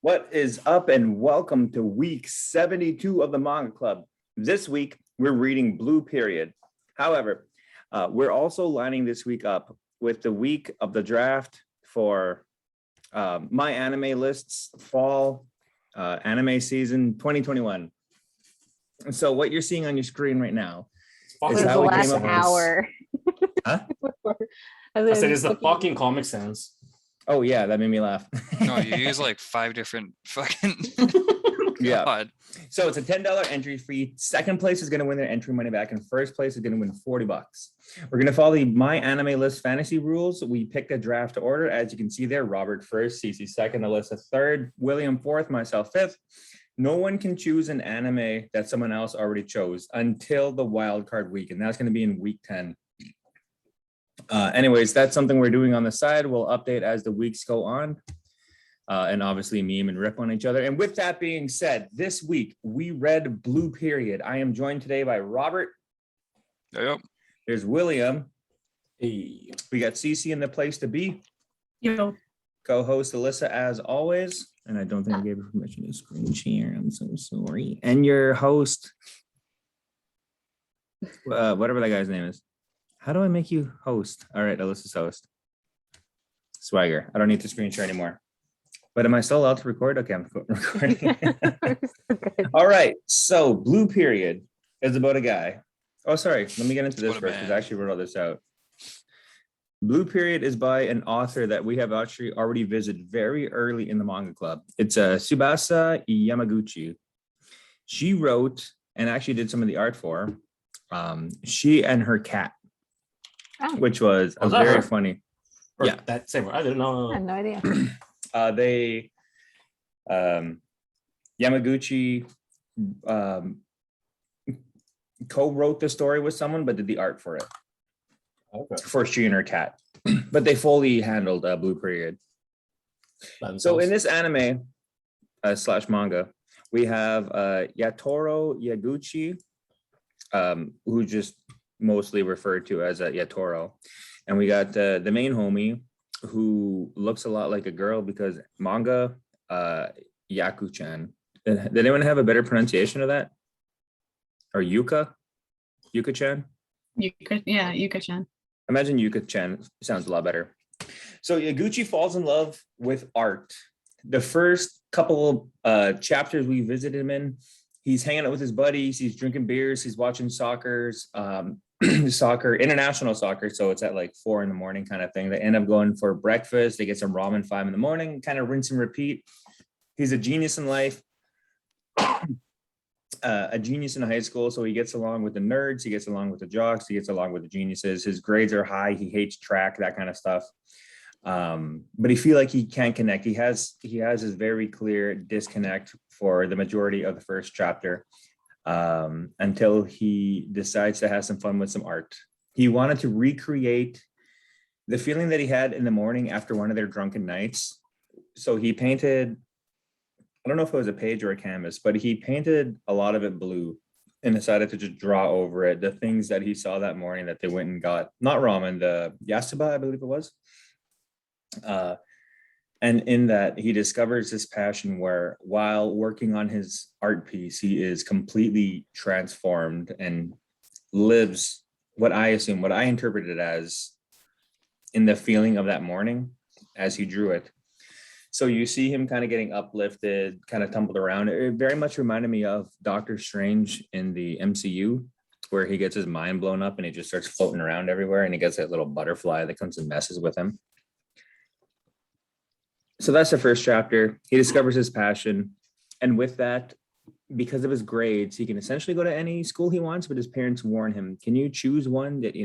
What is up, and welcome to week 72 of the Manga Club. This week, we're reading Blue Period. However, we're also lining this week up with the week of the draft for My Anime Lists Fall Anime Season 2021. And so what you're seeing on your screen right now is how we came up with hour. Huh? I said it's the fucking Comic Sans. Oh yeah, that made me laugh. No, you use like 5 different fucking Yeah. God. So it's a $10 entry fee. Second place is going to win their entry money back, and first place is going to win $40. We're going to follow the My Anime List fantasy rules. We picked a draft order. As you can see there, Robert first, Cece second, Alyssa third, William fourth, myself fifth. No one can choose an anime that someone else already chose until the wild card week, and that's going to be in week 10. Anyways, that's something we're doing on the side. We'll update as the weeks go on. And obviously meme and rip on each other. And with that being said, this week we read Blue Period. I am joined today by Robert. Yep. There's William. Hey. We got Cece in the place to be. Yo. Co-host Alyssa as always. And I don't think I gave her permission to screen share. I'm so sorry. And your host, whatever that guy's name is. How do I make you host? All right, Alyssa's host. Swagger. I don't need to screen share anymore. But am I still allowed to record? Okay, I'm recording. All right, so Blue Period is about a guy. Oh, sorry, let me get into this first because I actually wrote all this out. Blue Period is by an author that we have actually already visited very early in the Manga Club. It's Tsubasa Yamaguchi. She wrote and actually did some of the art for She and Her Cat, which was very funny. Or yeah, that same. I didn't know. I had no idea. Yamaguchi co-wrote the story with someone, but did the art for it. Okay. For She and Her Cat, but they fully handled Blue Period. So in this anime slash manga, we have Yatora Yaguchi, who just mostly referred to as Yatoro, and we got the main homie, who looks a lot like a girl because Manga Yaku-chan. Did anyone have a better pronunciation of that? Or Yuka? Yuka-chan? Yuka-chan. Imagine Yuka-chan sounds a lot better. So Yaguchi falls in love with art. The first couple chapters we visited him in, he's hanging out with his buddies, he's drinking beers, he's watching international soccer, so it's at like 4 a.m. kind of thing. They end up going for breakfast, they get some ramen 5 a.m, kind of rinse and repeat. He's a genius in life, a genius in high school, so he gets along with the nerds, he gets along with the jocks, he gets along with the geniuses. His grades are high, he hates track, that kind of stuff. But he feel like he can't connect. He has his very clear disconnect for the majority of the first chapter, until he decides to have some fun with some art. He wanted to recreate the feeling that he had in the morning after one of their drunken nights. So he painted, I don't know if it was a page or a canvas, but he painted a lot of it blue and decided to just draw over it the things that he saw that morning that they went and got, not ramen, the yasuba, I believe it was. And in that, he discovers this passion where while working on his art piece, he is completely transformed and lives what I interpreted as in the feeling of that morning as he drew it. So you see him kind of getting uplifted, kind of tumbled around. It very much reminded me of Doctor Strange in the MCU, where he gets his mind blown up and he just starts floating around everywhere and he gets that little butterfly that comes and messes with him. So that's the first chapter. He discovers his passion. And with that, because of his grades, he can essentially go to any school he wants, but his parents warn him, can you choose one that,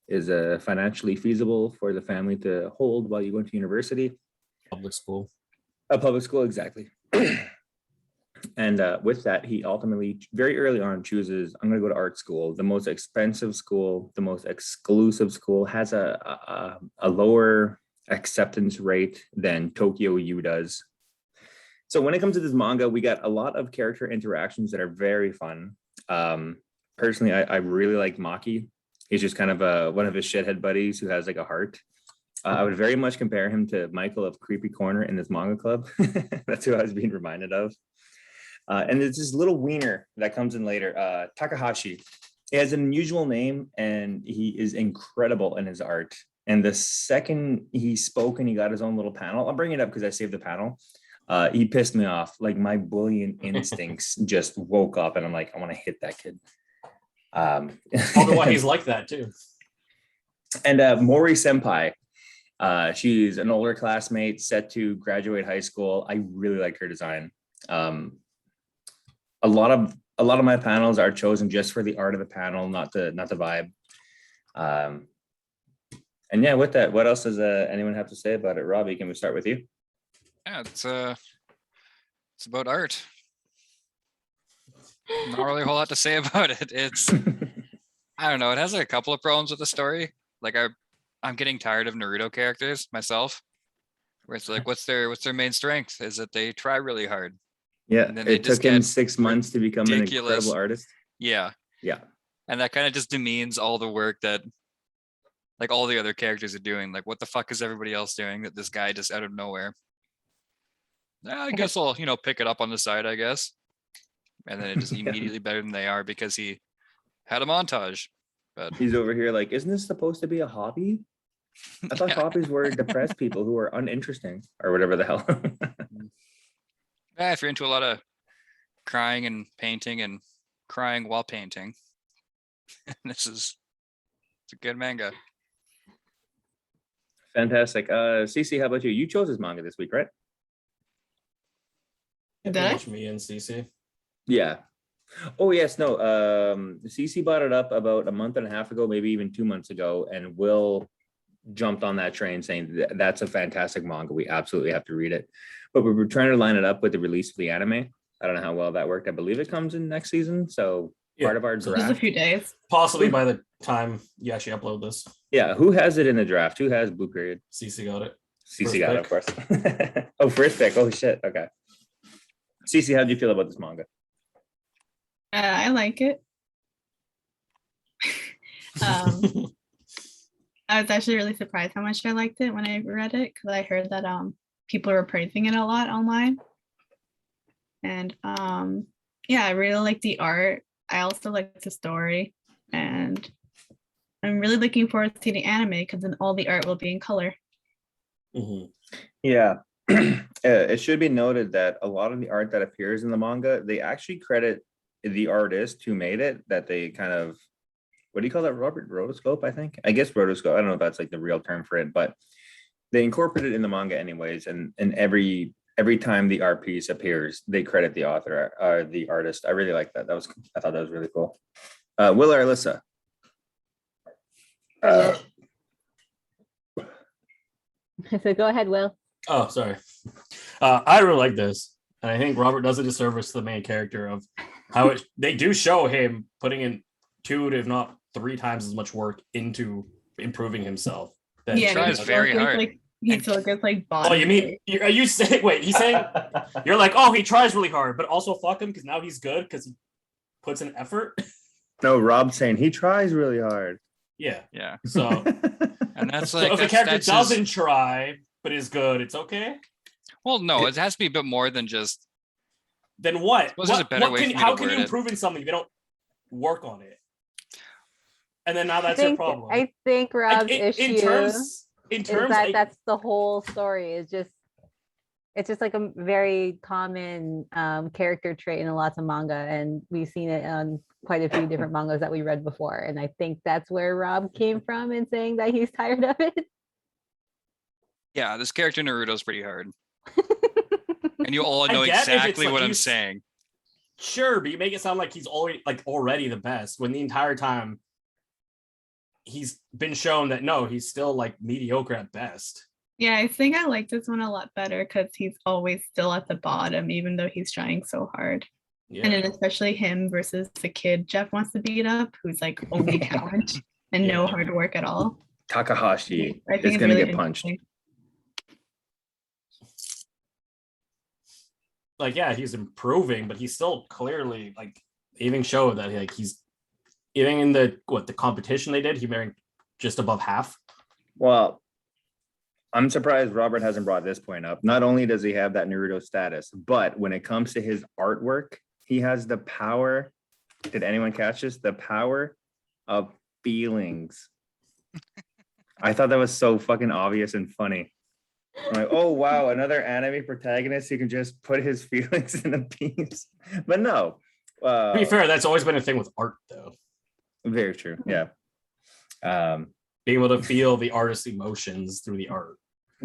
is financially feasible for the family to hold while you go into university? Public school. A public school, exactly. And with that, he ultimately, very early on, chooses, I'm going to go to art school, the most expensive school, the most exclusive school, has a lower acceptance rate than Tokyo U does. So when it comes to this manga, we got a lot of character interactions that are very fun. Personally, I really like Maki. He's just kind of one of his shithead buddies who has like a heart. I would very much compare him to Michael of Creepy Corner in this manga club. That's who I was being reminded of. And there's this little wiener that comes in later, Takahashi. He has an unusual name and he is incredible in his art. And the second he spoke and he got his own little panel, I'll bring it up because I saved the panel. He pissed me off. Like my bullying instincts just woke up and I'm like, I want to hit that kid. Probably why he's like that too. And Maurice Senpai, she's an older classmate set to graduate high school. I really like her design. A lot of my panels are chosen just for the art of the panel, not the vibe. And yeah, with that, what else does anyone have to say about it? Robbie, can we start with you? Yeah, it's about art. Not really a whole lot to say about it. It's I don't know. It has like a couple of problems with the story. Like I'm getting tired of Naruto characters myself. Where it's like, what's their main strength? Is that they try really hard. Yeah, And then they it just took him get 6 months to become an ridiculous. incredible artist. Yeah. Yeah. And that kind of just demeans all the work that like all the other characters are doing. Like what the fuck is everybody else doing that this guy just out of nowhere? I guess I'll, pick it up on the side, I guess. And then it just immediately better than they are because he had a montage. But He's over here like, isn't this supposed to be a hobby? I thought Yeah. hobbies were depressed people who are uninteresting or whatever the hell. yeah, if you're into a lot of crying and painting and crying while painting, it's a good manga. Fantastic. Cece, how about you? You chose this manga this week, right? Did Pretty I? much me and CC. Yeah. Oh yes, no. Cece brought it up about a month and a half ago, maybe even 2 months ago, and Will jumped on that train saying that's a fantastic manga. We absolutely have to read it. But we were trying to line it up with the release of the anime. I don't know how well that worked. I believe it comes in next season. So part of our Just a draft. few days. Possibly by the time you actually upload this. Yeah, who has it in the draft? Who has Blue Period? CC got it. CC First got it, of course. Oh, first pick. Oh shit. Okay. CC, how do you feel about this manga? I like it. I was actually really surprised how much I liked it when I read it because I heard that people were praising it a lot online. And yeah, I really like the art. I also like the story, and I'm really looking forward to the anime because then all the art will be in color. Mhm. Yeah. It should be noted that a lot of the art that appears in the manga, they actually credit the artist who made it, that they kind of, what do you call that, Robert? Rotoscope, I think. I guess rotoscope. I don't know if that's like the real term for it, but they incorporate it in the manga anyways. And every time the art piece appears, they credit the author or the artist. I really like that. I thought that was really cool. Will or Alyssa? So go ahead, Will. Oh, sorry. I really like this. And I think Robert does a disservice to the main character of how they do show him putting in 2 to if not 3 times as much work into improving himself. Than Yeah, tries he very still gets, hard. Like, he still gets like body. Oh, you mean are you saying? Wait, he's saying you're like, oh, he tries really hard, but also fuck him because now he's good because he puts in effort. No, Rob's saying he tries really hard. Yeah. Yeah. So, And that's so like if the that's, character that's his- doesn't try but is good, it's okay. well, no, it has to be a bit more than just Then what? Suppose there's a better way for me to How can word you it. improve in something if you don't work on it? And then now that's your problem. I think Rob's Like, issue in terms, is that like, that's the whole story. It's just like a very common character trait in lots of manga, and we've seen it on quite a few different mangas that we read before. And I think that's where Rob came from in saying that he's tired of it. yeah, this character Naruto is pretty hard. And you all I know get if it's exactly like what I'm you- saying. sure, but you make it sound like he's already the best when the entire time he's been shown that no, he's still like mediocre at best. Yeah, I think I like this one a lot better because he's always still at the bottom, even though he's trying so hard. Yeah. And then especially him versus the kid Jeff wants to beat up, who's like only talent and no Yeah. hard work at all. Takahashi I think is it's going to really get punched. interesting. Like, yeah, he's improving, but he's still clearly like they even showed that like he's even in the competition they did, he ranked just above half. Well, I'm surprised Robert hasn't brought this point up. Not only does he have that Naruto status, but when it comes to his artwork, he has the power. Did anyone catch this? The power of feelings. I thought that was so fucking obvious and funny. I'm like, oh wow, another anime protagonist who can just put his feelings in a piece. But no. To be fair, that's always been a thing with art, though. Very true. Yeah. Being able to feel the artist's emotions through the art.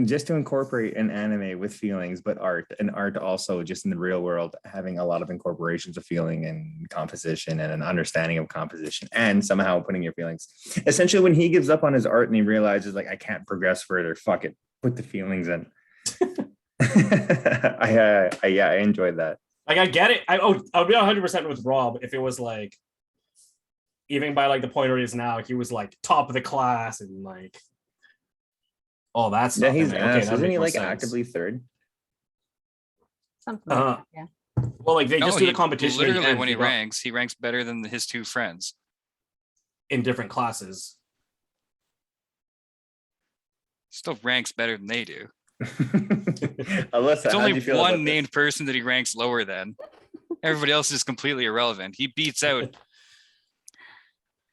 Just to incorporate an anime with feelings, but art, and art also just in the real world, having a lot of incorporations of feeling and composition and an understanding of composition and somehow putting your feelings. Essentially, when he gives up on his art and he realizes like, I can't progress further, fuck it, put the feelings in. I enjoyed that. Like, I get it. I would be 100% with Rob if it was like, even by like the point where he is now, he was like top of the class and like, oh, that's Yeah, he's ass. Isn't he like actively third? Something like that, yeah. Well, like they just do the he- competition. Literally, and when he ranks better than his two friends. in different classes. Still ranks better than they do. Alyssa, It's how'd only you feel one about this? named person that he ranks lower than. Everybody else is completely irrelevant. He beats out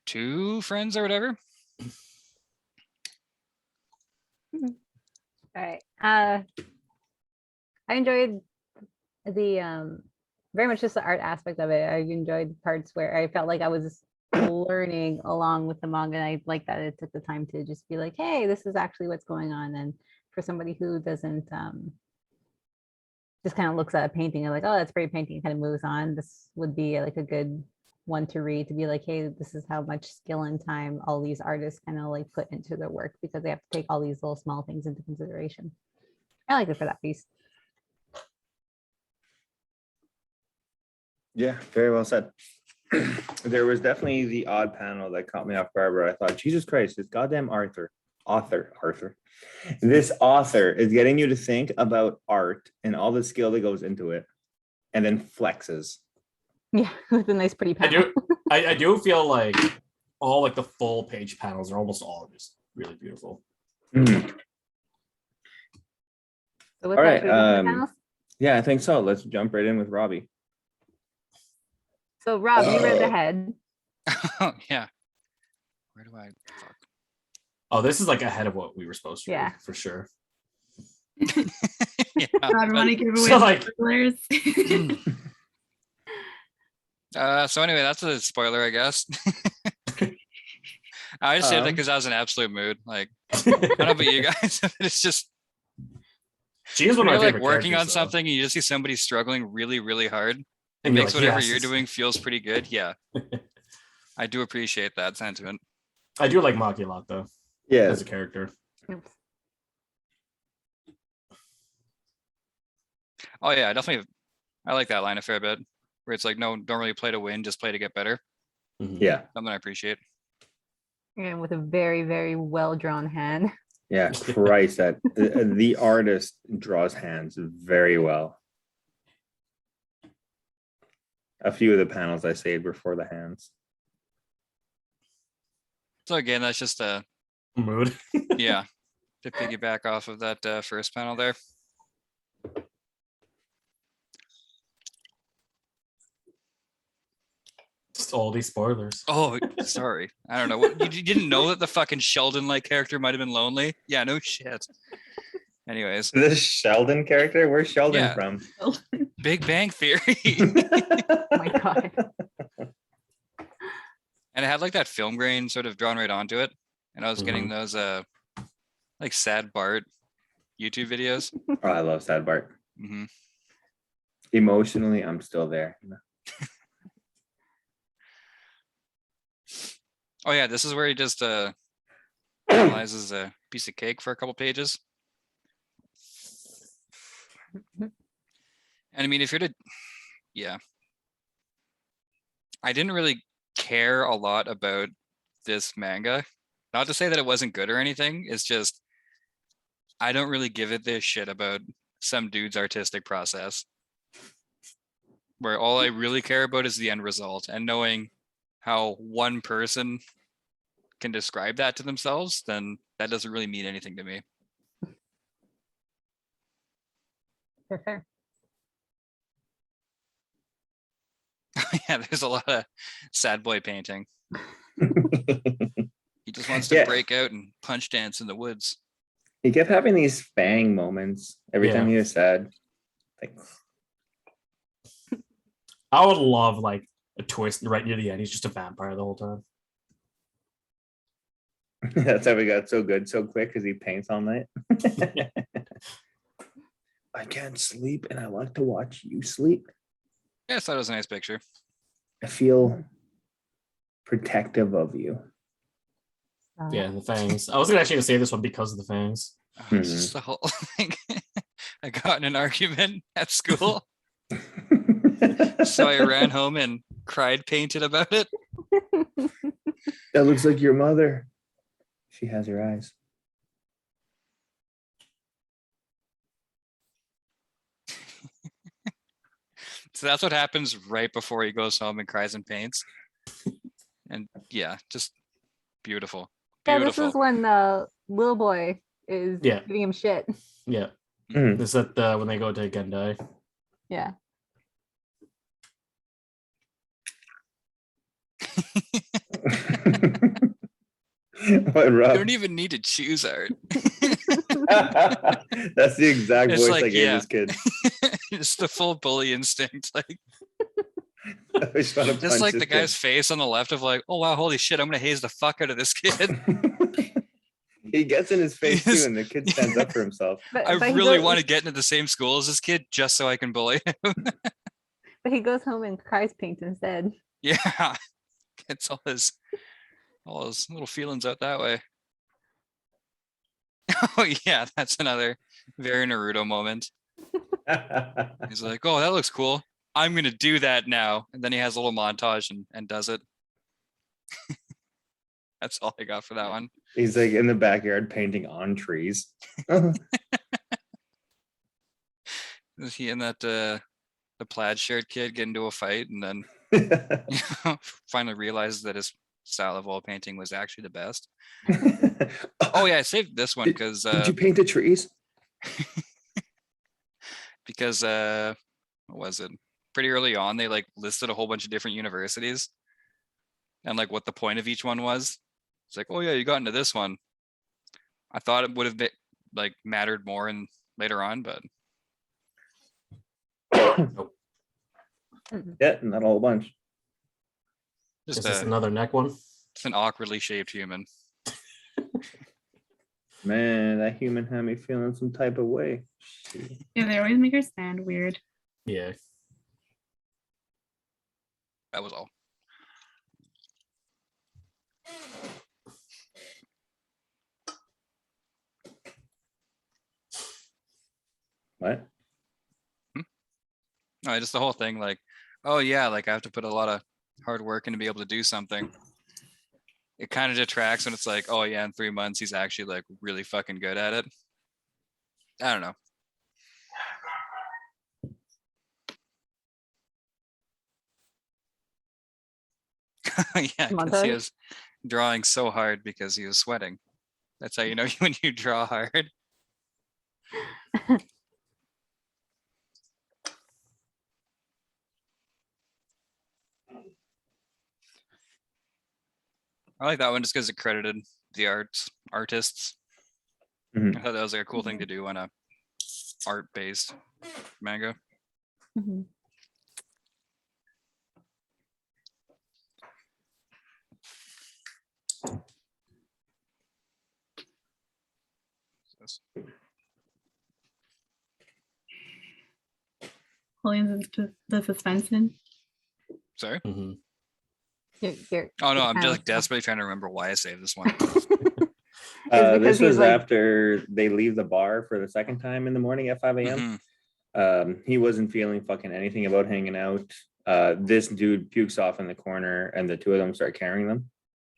two friends or whatever. All right. I enjoyed the very much just the art aspect of it. I enjoyed parts where I felt like I was learning along with the manga. And I like that it took the time to just be like, hey, this is actually what's going on. And for somebody who doesn't just kind of looks at a painting and like, oh, that's a pretty painting, kind of moves on. This would be like a good one to read, to be like, hey, this is how much skill and time all these artists kind of like put into their work, because they have to take all these little small things into consideration. I like it for that piece. Yeah, very well said. There was definitely the odd panel that caught me off guard where I thought, Jesus Christ, this goddamn author. This author is getting you to think about art and all the skill that goes into it, and then flexes. Yeah, with a nice pretty panel. I do feel like all like the full page panels are almost all just really beautiful. Mhm. So with All that, right, should we go to the panels? Yeah, I think so. Let's jump right in with Robbie. So Rob, you read the head. Yeah. Where do I? Fuck. Oh, this is like ahead of what we were supposed to Yeah. read, for sure. Yeah, I don't want to give away So, like- spoilers. so anyway, that's a spoiler, I guess. I just said that because I was in absolute mood. Like, I don't know about you guys. It's just She is one when of you're my like favorite working on characters, though. something and you just see somebody struggling really, really hard. It And you're makes like, whatever yes, you're it's- doing feels pretty good. Yeah. I do appreciate that sentiment. I do like Maki a lot, though, Yeah, as a character. Oops. Oh yeah, definitely. I like that line a fair bit. Where it's like, no, don't really play to win, just play to get better. Mhm. yeah, Something I appreciate. And with a very, very well drawn hand. yeah. Christ, that the artist draws hands very well. A few of the panels I saved were for the hands. So again, that's just a Mood. yeah, to piggyback off of that first panel there. Just all these spoilers. Oh, sorry. I don't know. What, you didn't know that the fucking Sheldon-like character might have been lonely? Yeah, no shit. Anyways, This Sheldon character, where's Sheldon Yeah. from? Big Bang Theory. Oh my god. And it had like that film grain sort of drawn right onto it. And I was getting those like sad Bart YouTube videos. Oh, I love Sad Bart. Hmm. Emotionally, I'm still there. Oh yeah, this is where he just analyzes a piece of cake for a couple pages. And I mean, if you're to, yeah, I didn't really care a lot about this manga. Not to say that it wasn't good or anything. It's just I don't really give it this shit about some dude's artistic process. Where all I really care about is the end result, and knowing how one person can describe that to themselves, then that doesn't really mean anything to me. Fair. Yeah, there's a lot of sad boy painting. He just wants to Yeah. break out and punch dance in the woods. He kept having these fang moments every time Yeah. he was sad. Like, I would love like a twist right near the end. He's just a vampire the whole time. that's how we got so good so quick because he paints all night. I can't sleep and I like to watch you sleep. Yeah, I thought it was a nice picture. I feel protective of you. Yeah, the fangs. I was gonna actually say this one because of the fangs. Oh, it's just the whole thing. I got in an argument at school, so I ran home and cried, painted about it. That looks like your mother. She has her eyes. So that's what happens right before he goes home and cries and paints. And yeah, just beautiful. Yeah, this Beautiful. is when the little boy is Yeah. giving him shit. Yeah. Mm. Is that when they go to Gendai? Yeah. What, You Rob? don't even need to choose art. That's the exact It's voice like, I gave yeah. this kid. It's the full bully instinct. Like I just want to just punch like this the guy's face on the left of like, oh wow, holy shit, I'm gonna haze the fuck out of this kid. kid. He gets in his face Yes. too, and the kid stands up for himself. But, I but he really goes- want to get into the same school as this kid just so I can bully him. But he goes home and cries paint instead. Yeah. Gets all his little feelings out that way. Oh yeah, that's another very Naruto moment. He's like, oh, that looks cool. I'm gonna do that now. And then he has a little montage and does it. That's all I got for that one. He's like in the backyard painting on trees. Is he and that the plaid shirt kid get into a fight and then finally realizes that his style of wall painting was actually the best. Oh yeah, I saved this one because Did you paint the trees? what was it? Pretty early on, they like listed a whole bunch of different universities and like what the point of each one was. It's like, oh yeah, you got into this one. I thought it would have been like mattered more and later on, but Yeah, not a whole bunch. Is just this another neck one? it's an awkwardly shaped human. Man, that human had me feeling some type of way. Yeah, they always make her stand weird. Yeah. That was all. What? No, just the whole thing, like, oh yeah, like I have to put a lot of hard work in to be able to do something. It kind of detracts when it's like, oh yeah, in 3 months he's actually like really fucking good at it. I don't know. Yeah, because he Montage? was drawing so hard because he was sweating. That's how you know when you draw hard. I like that one just because it credited the artists. Mhm. I thought that was like a cool thing to do on a art-based manga. Mhm. Pulling the suspense in. Sorry. Mhm. You're- Oh no, I'm kind just of like desperately trying to remember why I saved this one. because This he's was like- after they leave the bar for the second time in the morning at 5 a.m. Mhm. He wasn't feeling fucking anything about hanging out. This dude pukes off in the corner, and the two of them start carrying them.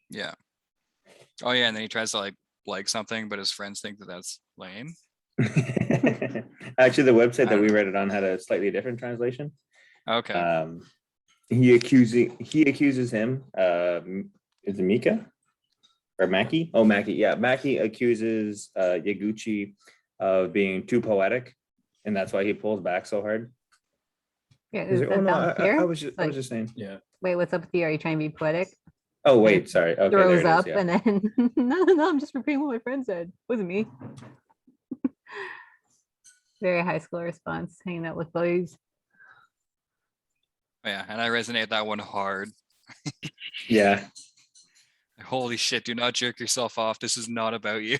Yeah. Oh yeah, and then he tries to like something, but his friends think that that's lame. Actually, the website I that we don't know. read it on had a slightly different translation. Okay. He accuses him. Is it Mika or Maki? Oh, Maki. Yeah, Maki accuses Yaguchi of being too poetic and that's why he pulls back so hard. Yeah, He's is like, oh that no, down here? I was just Like, saying. Yeah. wait, what's up with you? Are you trying to be poetic? Oh wait, sorry. Okay, there Throws it is, up yeah. and then no, I'm just repeating what my friend said. Wasn't me. Very high school response, hanging out with boys. Yeah, and I resonate that one hard. Yeah. Holy shit, do not jerk yourself off. This is not about you.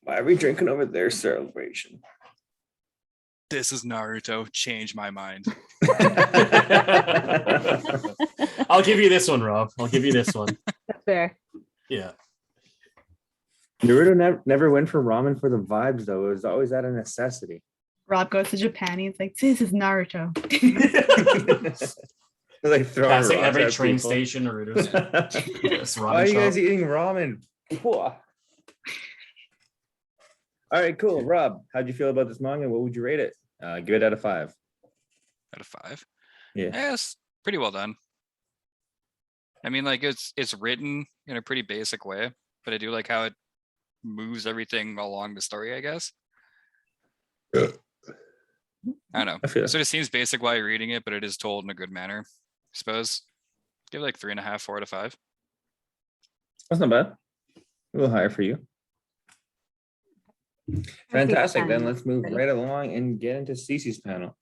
Why are we drinking over their celebration? This is Naruto. Change my mind. I'll give you this one, Rob. I'll give you this one. That's fair. Yeah. Naruto never went for ramen for the vibes though. It was always out of necessity. Rob goes to Japan. He's like, this is Naruto. Like throwing Passing rocks every at train people. station, Naruto's this Why are ramen you guys shop. eating ramen? All right, cool. Rob, how'd you feel about this manga? What would you rate it? Give it out of 5. Out of 5. Yeah. Yes, pretty well done. I mean, like it's written in a pretty basic way, but I do like how it moves everything along the story, I guess. I don't know. I feel It sort of seems basic while you're reading it, but it is told in a good manner, I suppose. Give it like 3.5, 4 out of 5. That's not bad. A little higher for you. Fantastic. Then let's move right along and get into Cece's panel.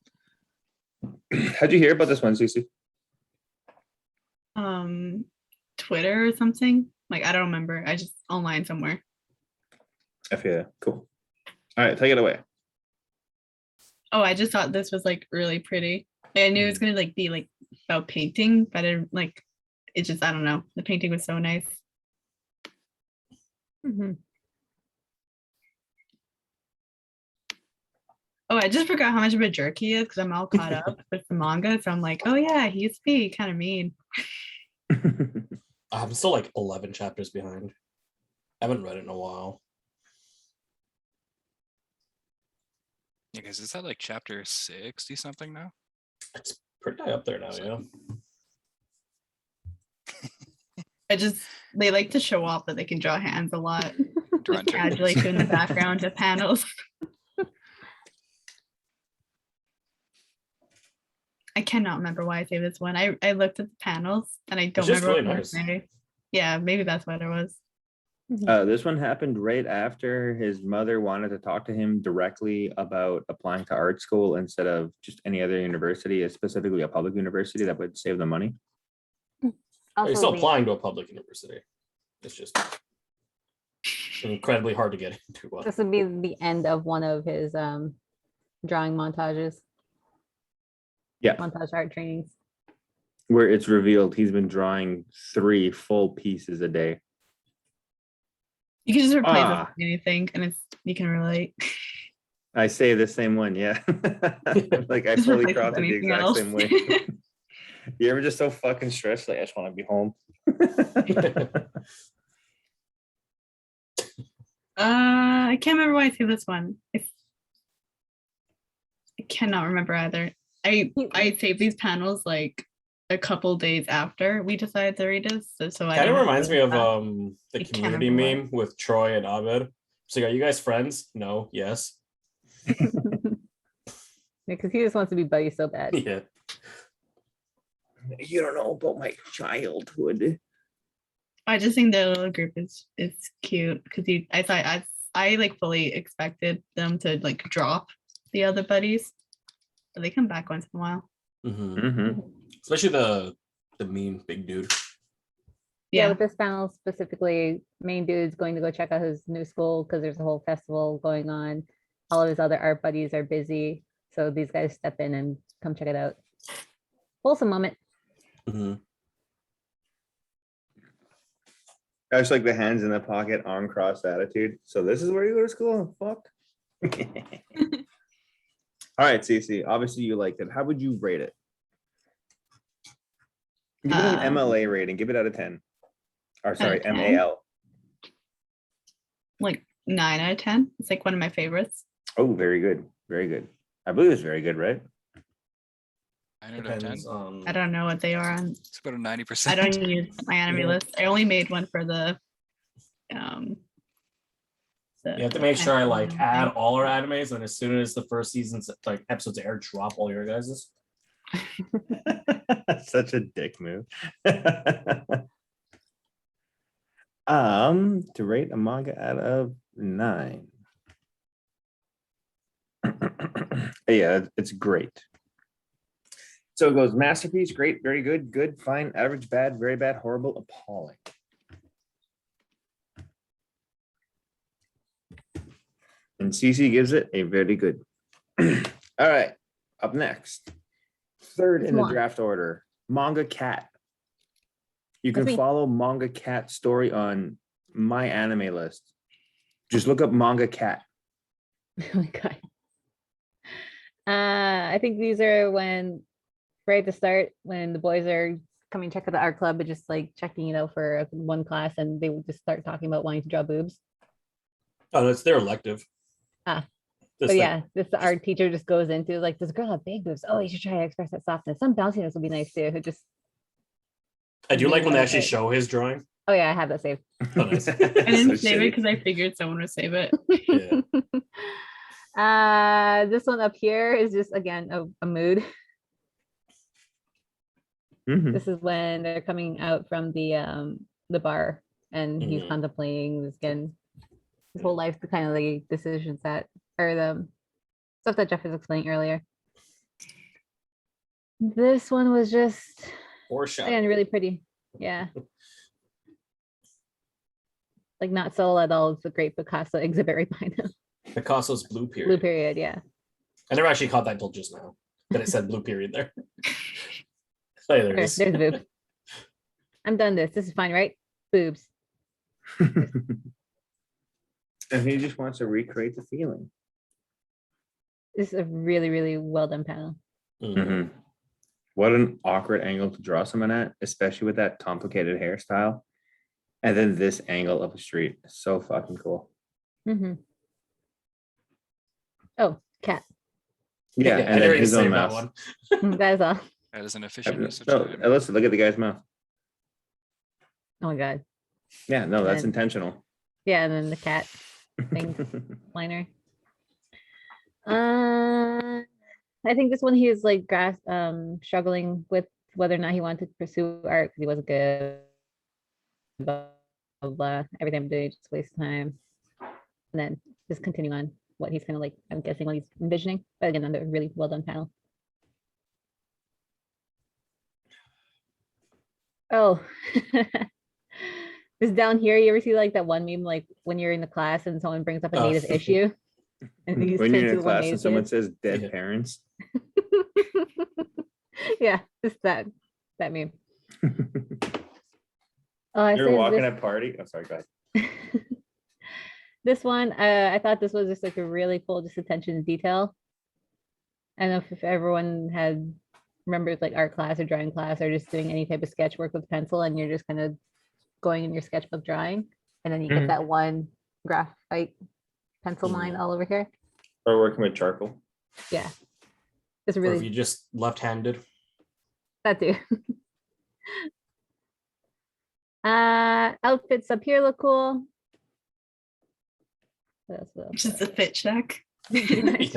How'd you hear about this one, Cece? Twitter or something. Like, I don't remember. I just online somewhere. I feel it. Cool. All right, take it away. Oh, I just thought this was like really pretty. Like, I knew it was gonna like be like about painting, but it like it just, I don't know. The painting was so nice. Mhm. Oh, I just forgot how much of a jerk he is because I'm all caught up with the manga. So I'm like, oh yeah, he used to be kind of mean. I'm still like 11 chapters behind. I haven't read it in a while. Yeah, guys, is that like chapter 60 something now? It's pretty high up there now, yeah. They like to show off that they can draw hands a lot. Drawing Just casually to in the background to panels. I cannot remember why I saved this one. I looked at the panels and I don't just remember really what was nice. there. Yeah, maybe that's what it was. This one happened right after his mother wanted to talk to him directly about applying to art school instead of just any other university, specifically a public university that would save them money. He's still the- applying to a public university. It's just incredibly hard to get into. This would be the end of one of his drawing montages, Yeah, montage art trainings. where it's revealed he's been drawing 3 full pieces a day. You can just replace it Ah. with anything and you can relate. I say the same one, yeah. Like I Just fully replace it with crossed it the anything exact else. same way. You ever just so fucking stressed, like I just want to be home? I can't remember why I saved this one. I cannot remember either. I saved these panels like a couple days after we decided to read this. So I Kind of don't reminds me of that. the I can't community remember meme with Troy and Abed. It's like, are you guys friends? No, yes. Because he just wants to be buddy so bad. Yeah. You don't know about my childhood. I just think the little group is cute because I like fully expected them to like drop the other buddies, but they come back once in a while. Mhm. Mm-hmm. Especially the mean big dude. Yeah, Yeah, with this panel specifically, main dude's going to go check out his new school because there's a whole festival going on. All of his other art buddies are busy, so these guys step in and come check it out. Wholesome moment. Mhm. I just like the hands in the pocket, arm crossed attitude. So this is where you go to school? Fuck. All right, Cece. Obviously you liked it. How would you rate it? Give it an MLA rating. Give it out of 10. Or sorry, 10? MAL. like 9 out of 10. It's like one of my favorites. Oh, very good. Very good. I believe it's very good, right? 9 out of 10. Depends on. I don't know what they are on. It's about a 90%. I don't use my anime Yeah. list. I only made one for the You have to make sure I like add all our animes, and as soon as the first season's like episodes air, drop all your guys's. Such a dick move. To rate a manga out of 9. Yeah, it's great. So it goes masterpiece, great, very good, good, fine, average, bad, very bad, horrible, appalling. And CC gives it a very good. All right, up next. Third in the Come on. draft order, Manga Cat. You That's can me. follow Manga Cat story on my anime list. Just look up Manga Cat. Oh my god. I think these are when right at the start when the boys are coming to check out the art club, but just like checking it out for one class, and they would just start talking about wanting to draw boobs. Oh, that's their elective. Ah. Just But like- yeah, this art teacher just goes into like, does a girl have big boobs? Oh, you should try to express that softness. Some bounciness will be nice too. It just I do like when they actually Okay. show his drawing. oh yeah, I have that saved. Oh, nice. I didn't save it because I figured someone would save it. Yeah. This one up here is just again a mood. This is when they're coming out from the bar and he's Mhm. contemplating this again his whole life, the kind of like decisions that or the stuff that Jeff was explaining earlier. This one was just Foreshadow. again really pretty. Yeah. Like not subtle at all. It's a great Picasso exhibit right behind him. Picasso's blue period. Blue period, yeah. I never actually caught that until just now that it said blue period there. Oh, yeah, there it There's is. the boob. I'm done this. This is fine, right? Boobs. And he just wants to recreate the feeling. This is a really, really well done panel. Mhm. What an awkward angle to draw someone at, especially with that complicated hairstyle. And then this angle of the street. So fucking cool. Mhm. Oh, cat. Yeah, I and then already his own saved that mouth. one. That is all. That is an efficient use of No, time. listen, look at the guy's mouth. Oh my god. Yeah, no, that's And- intentional. Yeah, and then the cat liner. I think this one he was like struggling with whether or not he wanted to pursue art because he wasn't good. Blah, blah, blah. Everything I'm doing just waste time. And then just continue on what he's kind of like, I'm guessing what he's envisioning. But again, another really well done panel. Oh, this down here, you ever see like that one meme, like when you're in the class and someone brings up a Oh. native issue? And you just When turn you're to in a the one class and native someone kid? says dead Yeah. parents. Yeah, just that meme. Oh, I You're said walking this, at party. Oh, sorry, go ahead. this one, I thought this was just like a really cool, just attention to detail. I don't know if everyone had remembered like art class or drawing class or just doing any type of sketch work with pencil and you're just kind of going in your sketchbook drawing and then you Mhm. get that one graphite pencil line Mhm. all over here. Or working with charcoal. Yeah. It's Or if really you just left-handed. that too. Outfits up here look cool. What else? What else? Just a fit check. Pretty much.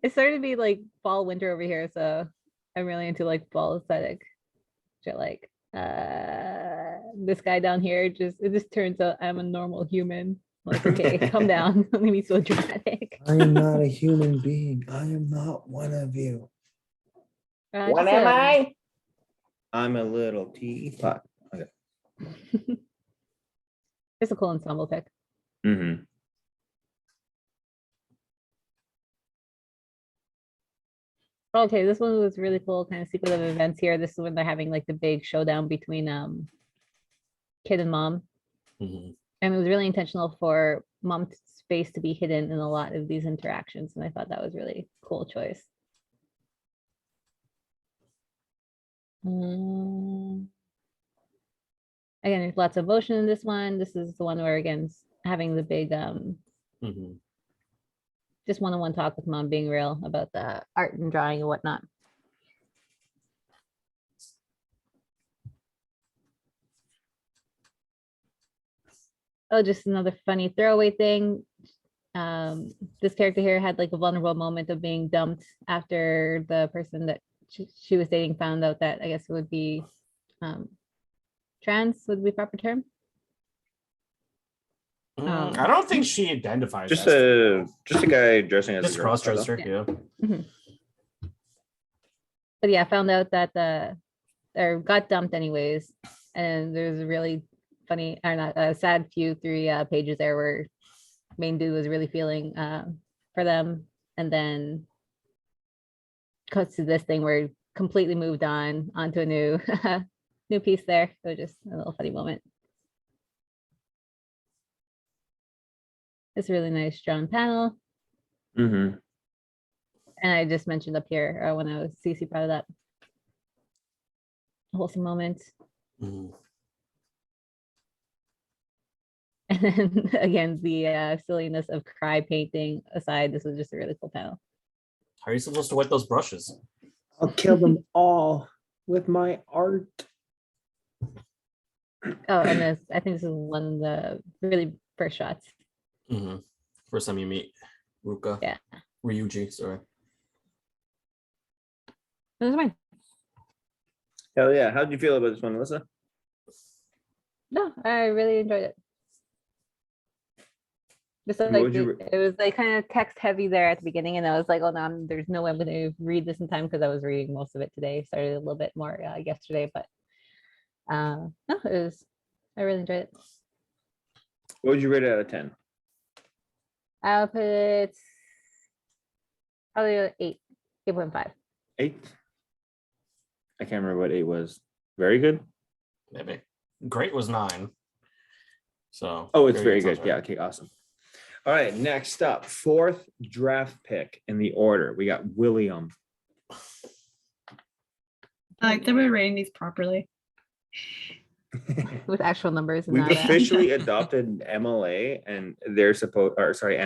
It started to be like fall winter over here, so I'm really into like fall aesthetic. So like this guy down here it just turns out I'm a normal human. Like, okay, calm down. Don't make me so dramatic. I am not a human being. I am not one of you. Just a- I'm a little teapot. It's a cool ensemble pick. Mm-hmm. Okay, this one was really cool, kind of sequence of events here. This is when they're having like the big showdown between kid and mom. Mhm. And it was really intentional for mom's face to be hidden in a lot of these interactions. And I thought that was really cool choice. Again, there's lots of motion in this one. This is the one where again having the big Mhm. just one-on-one talk with mom being real about the art and drawing and whatnot. oh, just another funny throwaway thing. This character here had like a vulnerable moment of being dumped after the person that she was dating found out that I guess it would be trans would be proper term. I don't think she identifies Just as a guy dressing as just a girl. cross dresser. Yeah. But yeah, found out that or got dumped anyways, and there's a really funny or not a sad few 3 pages there where main dude was really feeling for them, and then cuts to this thing where completely moved on onto a new new piece there. So just a little funny moment. It's a really nice drawn panel. Mm-hmm. And I just mentioned up here when I was CC proud of that. A wholesome moment. Mhm. And then again, the silliness of cry painting aside, this was just a really cool panel. How are you supposed to wet those brushes? I'll kill them all with my art. Oh, and this, I think this is one of the really first shots. Mm-hmm. First time you meet Ruka. Yeah. Ryuji, sorry. This is mine. Hell yeah. How did you feel about this one, Alyssa? No, I really enjoyed it. Just And like what would you it was like kind of text heavy there at the beginning, and I was like, oh no, there's no way I'm going to read this in time because I was reading most of it today. Started a little bit more yesterday, but no, it was. I really enjoyed it. What would you rate it out of 10? I'll put it probably an 8.5. 8? I can't remember what 8 was. Very good? Maybe. Great was 9. So Oh, it's very sounds good. Yeah, right. okay, awesome. All right, next up, 4th draft pick in the order. We got William. I like that we're rating these properly. With actual numbers and We've not officially adopted MLA and they're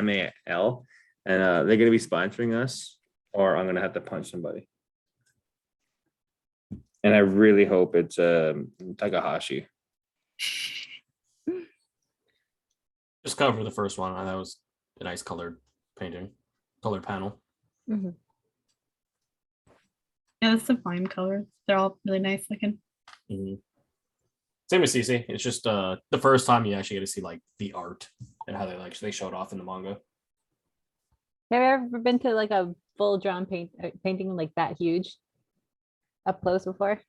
MAL, and they're gonna be sponsoring us, or I'm gonna have to punch somebody. And I really hope it's Takahashi. Just cover the first one. And that was a nice colored panel. Mhm. Yeah, it's the fine colors. They're all really nice looking. Mhm. Same as CC. It's just the first time you actually get to see like the art and how they show it off in the manga. Have you ever been to like a full drawn painting like that huge up close before?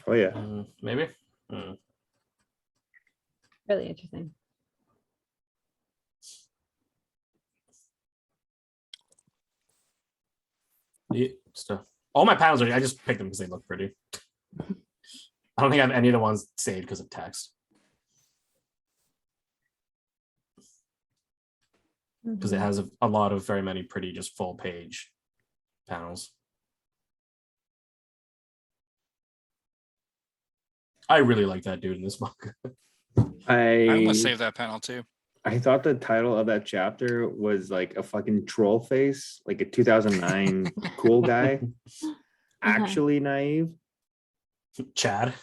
Oh yeah. Maybe. Really interesting. Yeah, all my panels I just picked them because they look pretty. I don't think I have any of the ones saved because of text. Because it has a lot of very many pretty just full page panels. I really like that dude in this manga. I'm gonna save that panel too. I thought the title of that chapter was like a fucking troll face, like a 2009 cool guy. Actually naive. Chad.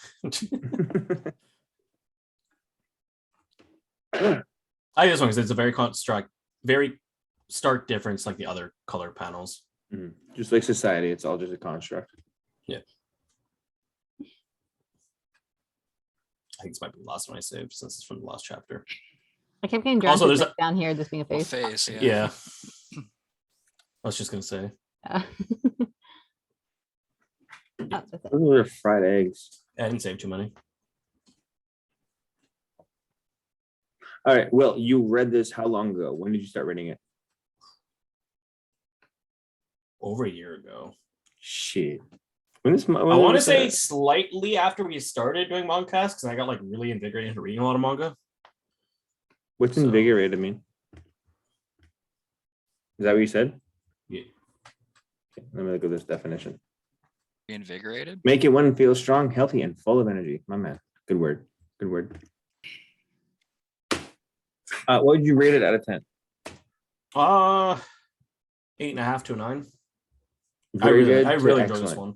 I just want to say it's a very stark difference like the other color panels. Just like society, it's all just a construct. Yeah. I think this might be the last one I saved since it's from the last chapter. I kept getting drawn Also, to there's this down here, just being a Well, face. face, yeah. Yeah. I was just gonna say. Oh, that's it. Those are fried eggs. I didn't save too many. All right. Well, you read this how long ago? When did you start reading it? Over a year ago. Shit. I want to say slightly after we started doing manga because I got like really invigorated into reading a lot of manga. What's invigorated mean? Is that what you said? Yeah. Okay, let me look at this definition. Be invigorated. Make it one feel strong, healthy, and full of energy. My man. Good word. Good word. What would you rate it out of 10? 8.5 to 9. Very good. I really enjoyed excellent. this one.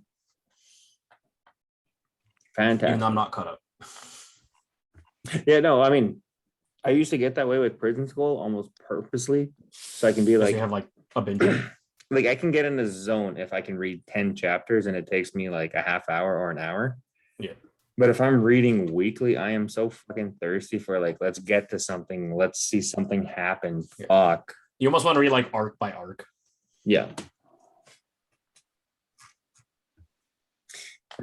Fantastic. Even though I'm not caught up. Yeah, no, I mean, I used to get that way with Prison School almost purposely, so I can be Does like, he have like a binge? like I can get in the zone if I can read 10 chapters and it takes me like a half hour or an hour. Yeah. But if I'm reading weekly, I am so fucking thirsty for like, let's get to something. Let's see something happen. Yeah. Fuck. You almost want to read like arc by arc. Yeah.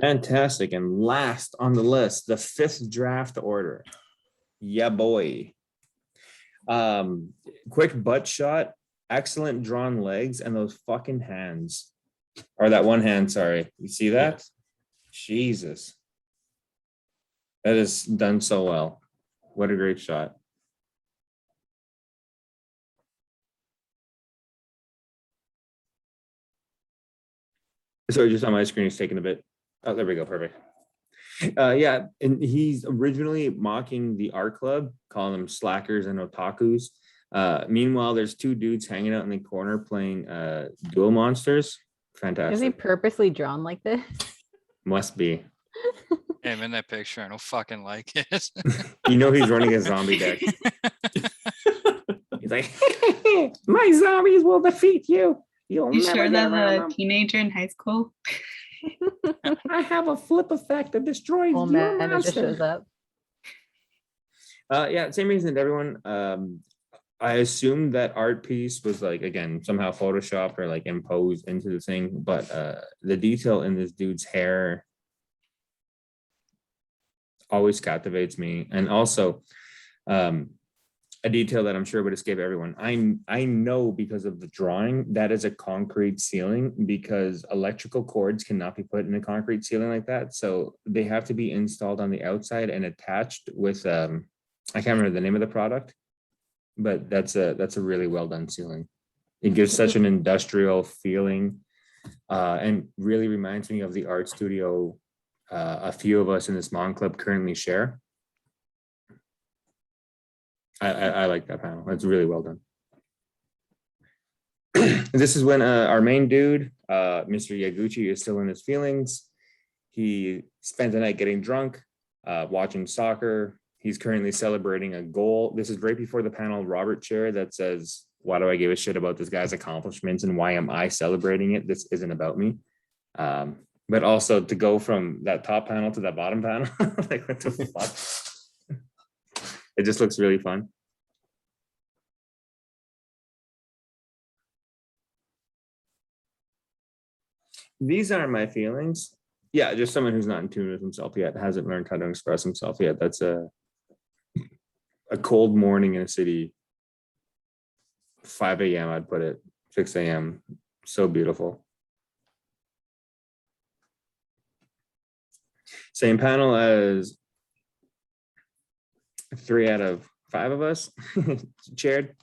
Fantastic. And last on the list, the 5th draft order. Yeah, boy. Quick butt shot, excellent drawn legs, and those fucking hands. Or that one hand, sorry. You see that? Yes. Jesus. That is done so well. What a great shot. Sorry, just on my screen, it's taking a bit. Oh, there we go. Perfect. Yeah, and he's originally mocking the art club, calling them slackers and otakus. Meanwhile, there's 2 dudes hanging out in the corner playing Duel Monsters. Is he Fantastic. purposely drawn like this? Must be. Hey, I'm in that picture. I don't fucking like it. You know he's running a zombie deck. He's like, my zombies will defeat you. You'll You never sure get that's around a them. teenager in high school? I have a flip effect that destroys Old your man just shows monster. up. Yeah, same reason that everyone. I assumed that art piece was like, again, somehow photoshopped or like imposed into the thing, but the detail in this dude's hair always captivates me. And also a detail that I'm sure would escape everyone. I know because of the drawing that is a concrete ceiling, because electrical cords cannot be put in a concrete ceiling like that. So they have to be installed on the outside and attached with I can't remember the name of the product, but that's a really well done ceiling. It gives such an industrial feeling, and really reminds me of the art studio a few of us in this Mon Club currently share. I like that panel. It's really well done. This is when our main dude, Mr. Yaguchi, is still in his feelings. He spent the night getting drunk, watching soccer. He's currently celebrating a goal. This is right before the panel Robert shared that says, why do I give a shit about this guy's accomplishments and why am I celebrating it? This isn't about me. But also to go from that top panel to that bottom panel, like what the fuck? It just looks really fun. These aren't my feelings. Yeah, just someone who's not in tune with himself yet, hasn't learned how to express himself yet. That's a cold morning in a city. 5 a.m. I'd put it, 6 a.m. So beautiful. Same panel as 3 out of 5 of us shared.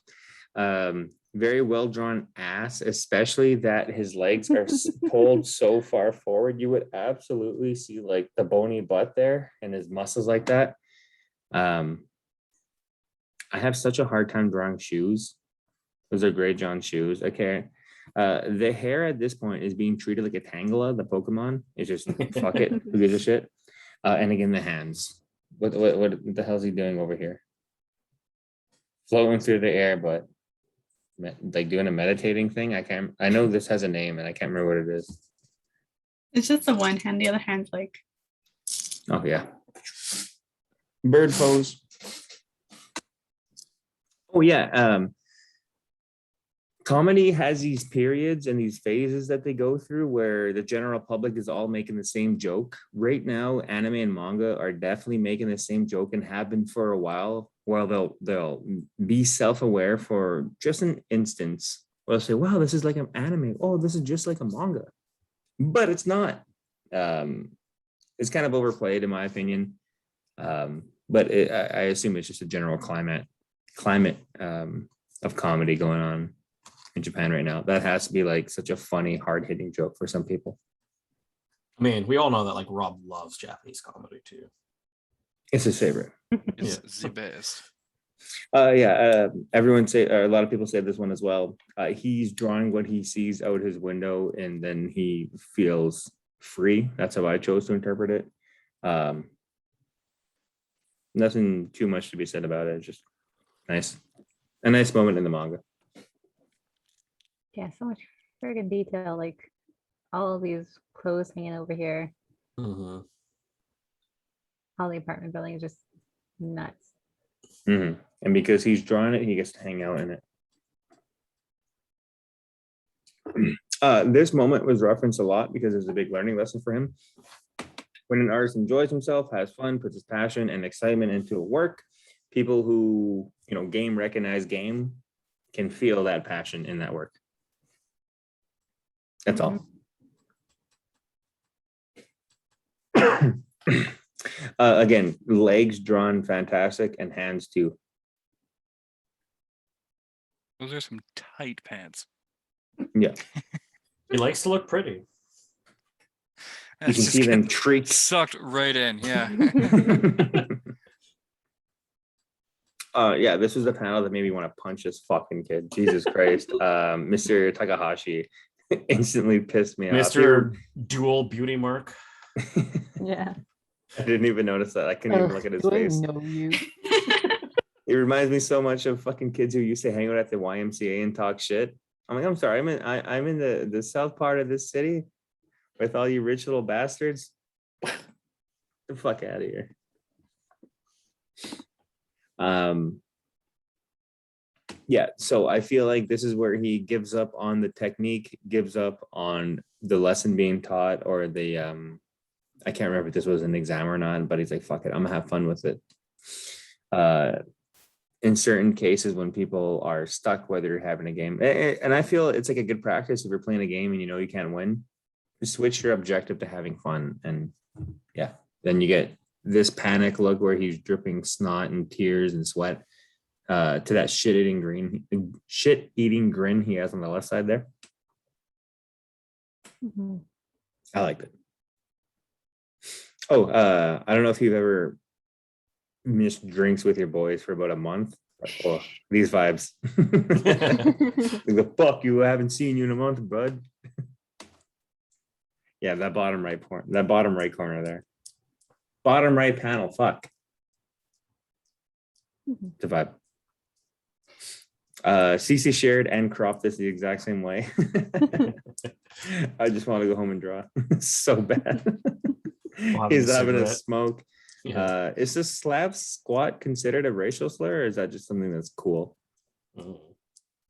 Very well drawn ass, especially that his legs are pulled so far forward. You would absolutely see like the bony butt there and his muscles like that. I have such a hard time drawing shoes. Those are great John shoes. Okay. The hair at this point is being treated like a Tangela, the Pokemon. It's just fuck it. Who gives a shit? And again, the hands. What the hell is he doing over here? Floating through the air, but like doing a meditating thing. I know this has a name and I can't remember what it is. It's just the one hand, the other hand's like, Oh yeah. Bird pose. Oh yeah. Comedy has these periods and these phases that they go through where the general public is all making the same joke. Right now, anime and manga are definitely making the same joke and have been for a while. Well, they'll be self-aware for just an instance. They'll say, wow, this is like an anime. Oh, this is just like a manga. But it's not. It's kind of overplayed in my opinion. But I assume it's just a general climate of comedy going on in Japan right now. That has to be like such a funny, hard-hitting joke for some people. I mean, we all know that like Rob loves Japanese comedy too. It's his favorite. It's the best. Everyone say, or a lot of people say this one as well. He's drawing what he sees out his window and then he feels free. That's how I chose to interpret it. Nothing too much to be said about it. It's just Nice. A nice moment in the manga. Yeah, so much friggin' detail. Like all of these clothes hanging over here. Mhm. All the apartment building is just nuts. And because he's drawing it, he gets to hang out in it. This moment was referenced a lot because it's a big learning lesson for him. When an artist enjoys himself, has fun, puts his passion and excitement into a work, people who, game recognize game can feel that passion in that work. That's all. Again, legs drawn fantastic and hands too. Those are some tight pants. Yeah. He likes to look pretty. You That's can just see them getting treats. sucked right in. Yeah. Yeah, this was the panel that made me want to punch this fucking kid. Jesus Christ. Mr. Takahashi instantly pissed me off. Mr. Dual Beauty Mark. Yeah. I didn't even notice that. I couldn't even look at his Do I face. know you? It reminds me so much of fucking kids who used to hang out at the YMCA and talk shit. I'm like, I'm sorry, I'm in the south part of this city with all you rich little bastards. Get the fuck out of here. Yeah, so I feel like this is where he gives up on the technique, gives up on the lesson being taught, or the I can't remember if this was an exam or not, but he's like, fuck it, I'm gonna have fun with it. In certain cases when people are stuck, whether you're having a game, and I feel it's like a good practice if you're playing a game and you know you can't win, just switch your objective to having fun, and yeah, then you get this panic look where he's dripping snot and tears and sweat, to that shit-eating grin he has on the left side there. I liked it. Oh, I don't know if you've ever missed drinks with your boys for about a month. Oh, these vibes. Like, the fuck, you haven't seen you in a month, bud. Yeah, that bottom right corner there. Bottom right panel, fuck. The vibe. CC shared and cropped this the exact same way. I just want to go home and draw. So bad. He's having a smoke. Yeah. Is this Slav squat considered a racial slur, or is that just something that's cool?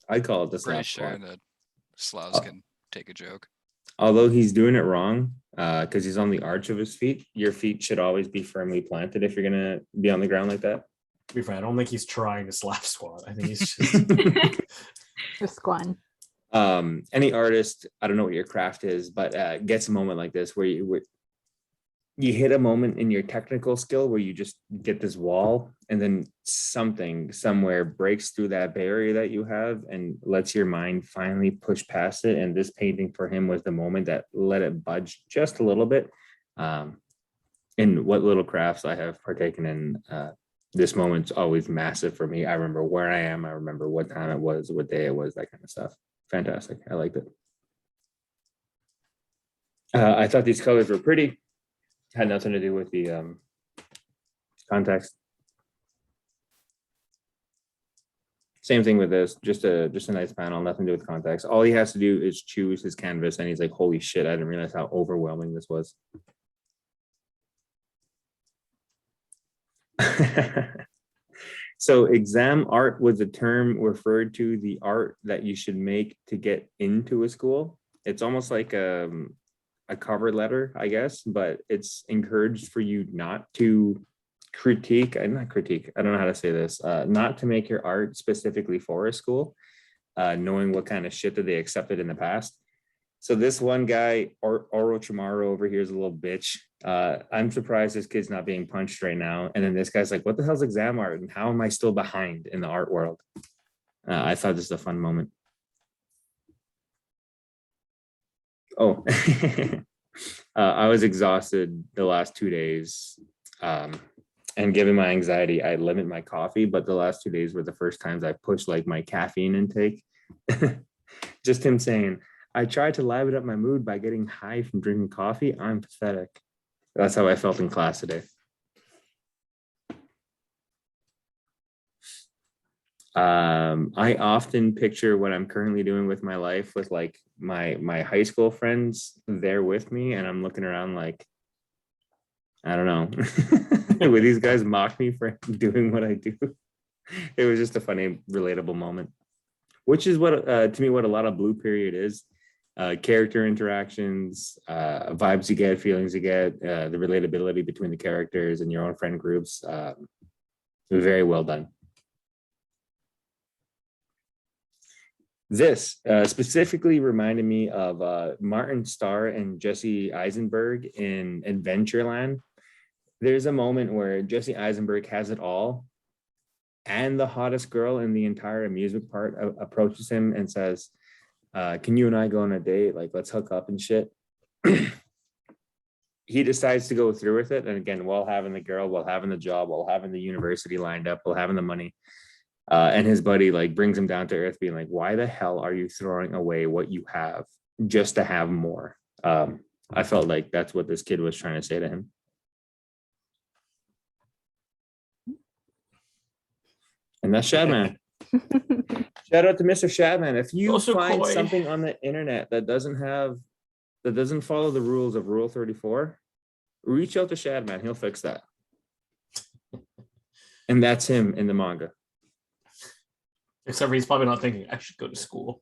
I call it the Slav Pretty sure squat. that Slavs can take a joke. Although he's doing it wrong, because he's on the arch of his feet. Your feet should always be firmly planted if you're gonna be on the ground like that. To be fair, I don't think he's trying to slap squat. I think he's just Just squatting. Any artist, I don't know what your craft is, but gets a moment like this where you hit a moment in your technical skill where you just get this wall, and then something somewhere breaks through that barrier that you have and lets your mind finally push past it. And this painting for him was the moment that let it budge just a little bit. In what little crafts I have partaken in, this moment's always massive for me. I remember where I am. I remember what time it was, what day it was, that kind of stuff. Fantastic. I liked it. I thought these colors were pretty. Had nothing to do with the context. Same thing with this. Just a nice panel. Nothing to do with context. All he has to do is choose his canvas, and he's like, "Holy shit! I didn't realize how overwhelming this was." So exam art was a term referred to the art that you should make to get into a school. It's almost like a cover letter, I guess, but it's encouraged for you not to not critique, I don't know how to say this, not to make your art specifically for a school, knowing what kind of shit that they accepted in the past. So this one guy, Orochimaru over here, is a little bitch. I'm surprised this kid's not being punched right now. And then this guy's like, what the hell's exam art? And how am I still behind in the art world? I thought this was a fun moment. Oh, I was exhausted the last 2 days. And given my anxiety, I limit my coffee, but the last 2 days were the first times I pushed like my caffeine intake. Just him saying, I tried to liven up my mood by getting high from drinking coffee. I'm pathetic. That's how I felt in class today. I often picture what I'm currently doing with my life with like my high school friends there with me, and I'm looking around like, I don't know. Would these guys mock me for doing what I do? It was just a funny, relatable moment, which is what to me what a lot of Blue Period is. Character interactions, vibes you get, feelings you get, the relatability between the characters and your own friend groups. Very well done. This specifically reminded me of Martin Starr and Jesse Eisenberg in Adventureland. There's a moment where Jesse Eisenberg has it all, and the hottest girl in the entire amusement park approaches him and says, can you and I go on a date? Like, let's hook up and shit. He decides to go through with it. And again, while having the girl, while having the job, while having the university lined up, while having the money. And his buddy like brings him down to earth, being like, why the hell are you throwing away what you have just to have more? I felt like that's what this kid was trying to say to him. And that's Shadman. Shout out to Mr. Shadman. If you Also find coy. something on the internet that doesn't follow the rules of Rule 34, reach out to Shadman. He'll fix that. And that's him in the manga. Except for he's probably not thinking I should go to school.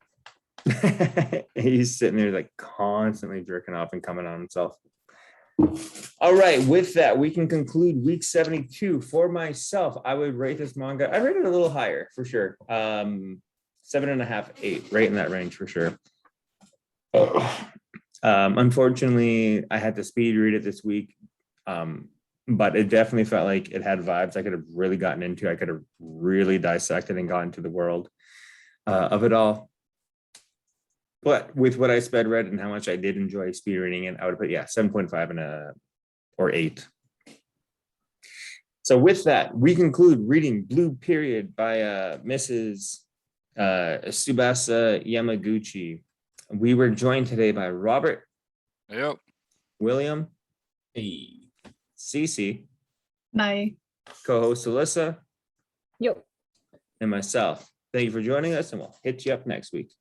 He's sitting there like constantly jerking off and coming on himself. All right, with that, we can conclude week 72. For myself, I would rate this manga. I rate it a little higher for sure. 7.5, 8, right in that range for sure. Unfortunately, I had to speed read it this week. But it definitely felt like it had vibes I could have really gotten into. I could have really dissected and got into the world of it all. But with what I sped read and how much I did enjoy speed reading it, I would put 7.5 or 8. So with that, we conclude reading Blue Period by Mrs. Tsubasa Yamaguchi. We were joined today by Robert, Yep. William, Hey. Cece, Bye. co-host Alyssa, Yo. and myself. Thank you for joining us, and we'll hit you up next week.